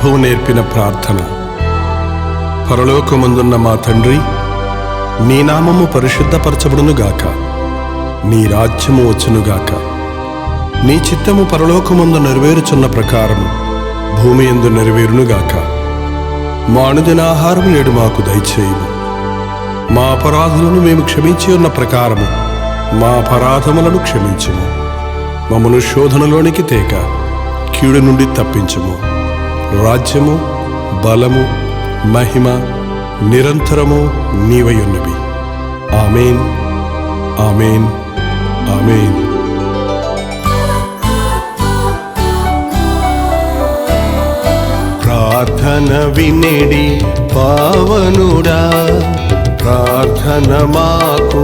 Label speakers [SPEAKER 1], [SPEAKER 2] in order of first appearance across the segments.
[SPEAKER 1] ప్రభువు నేర్పిన ప్రార్థన. పరలోకమందున్న మా తండ్రి, నీ నామము పరిశుద్ధపరచబడునుగాక. నీ రాజ్యము వచ్చునుగాక. నీ చిత్తము పరలోకమందు నెరవేరుచున్న ప్రకారము భూమి యందు నెరవేరునుగాక. మా అనుదిన ఆహారం నేడు మాకు దయచేయుము. మా అపరాధులను మేము క్షమించి ఉన్న ప్రకారము మా అపరాధములను క్షమించుము. మమ్మను శోధనలోనికి తేక కీడు నుండి తప్పించుము. రాజ్యము, బలము, మహిమ నిరంతరము నీవై ఉన్నవి. ఆమేన్, ఆమేన్, ఆమేన్. ప్రార్థన వినేడి పావనుడా, ప్రార్థన మాకు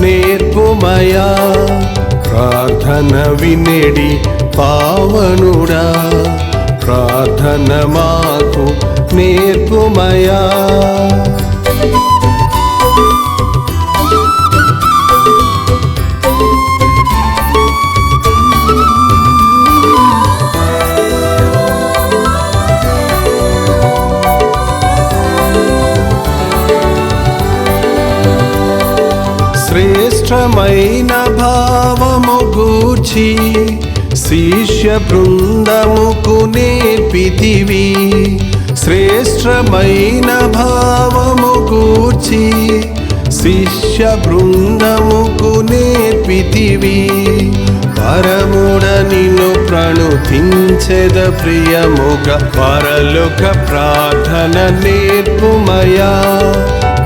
[SPEAKER 1] నేర్పుమయా. ప్రార్థన వినేడి పావనుడా, ప్రార్థన మాకు నేర్పుమయా. శ్రేష్టమైన భావము గూర్చి శిష్య బృందముకు నేర్పితివి. శ్రేష్టమైన భావము గూర్చి శిష్య బృందముకు నేర్పితివి. పరముడ నిన్ను ప్రణుతించెద ప్రియముగా, పరలోక ప్రార్థన నేర్పుమయా.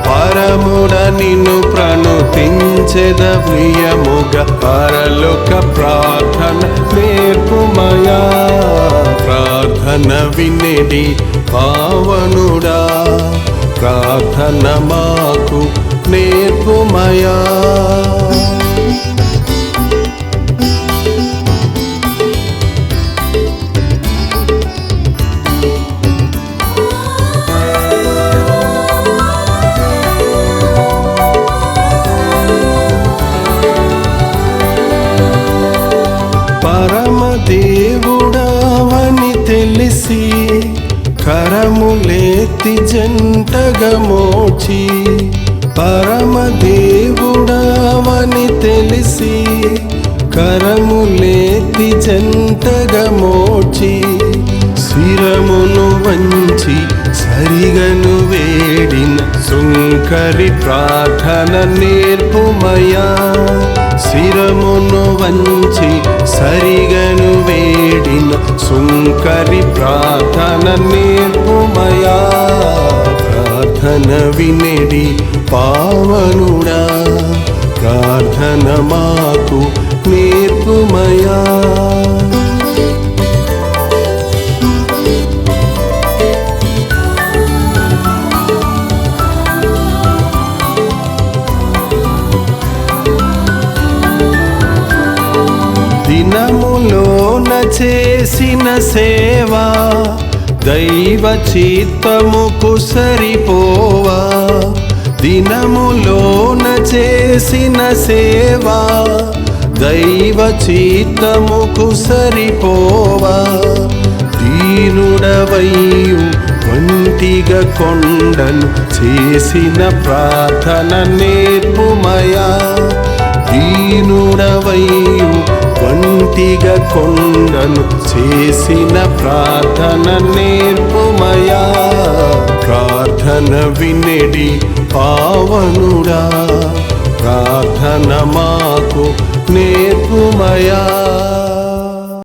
[SPEAKER 1] పరముడ నిన్ను ప్రణుతించెద ప్రియముగా, పరలోక ప్రార్థన నేర్పుమయా. ప్రార్థన వినేడి పావనుడా, ప్రార్థన మాకు నేర్పుమయా. పరమదేవుడావని తెలిసి కరములేతి జంటగా మోచి. పరమదేవుడావని తెలిసి కరములేతి జంటగా మోచి. శిరమును వంచి సరిగను వేడిన సుంకరి ప్రార్థన నేర్పుమయా. శిరమును వంచి సరిగను వేడిన సుంకరి ప్రార్థన నేర్పుమయా. ప్రార్థన వినేడి పావనుడా, ప్రార్థన మాకు నేర్పుమయా. దినములోన చేసిన సేవ దైవ చిత్తముకు సరిపోవా. దినములోన చేసిన సేవ దైవ చిత్తముకు సరిపోవా. దీనుడవయ్యు ఒంటిగా కొండను చేసిన ప్రార్థన నేర్పుమయా. దీనుడవయ్యు ఒంటిగా కొండను చేసిన ప్రార్థన నేర్పుమయా. ప్రార్థన వినేడి పావనుడా, ప్రార్థన మాకు నేర్పుమయా.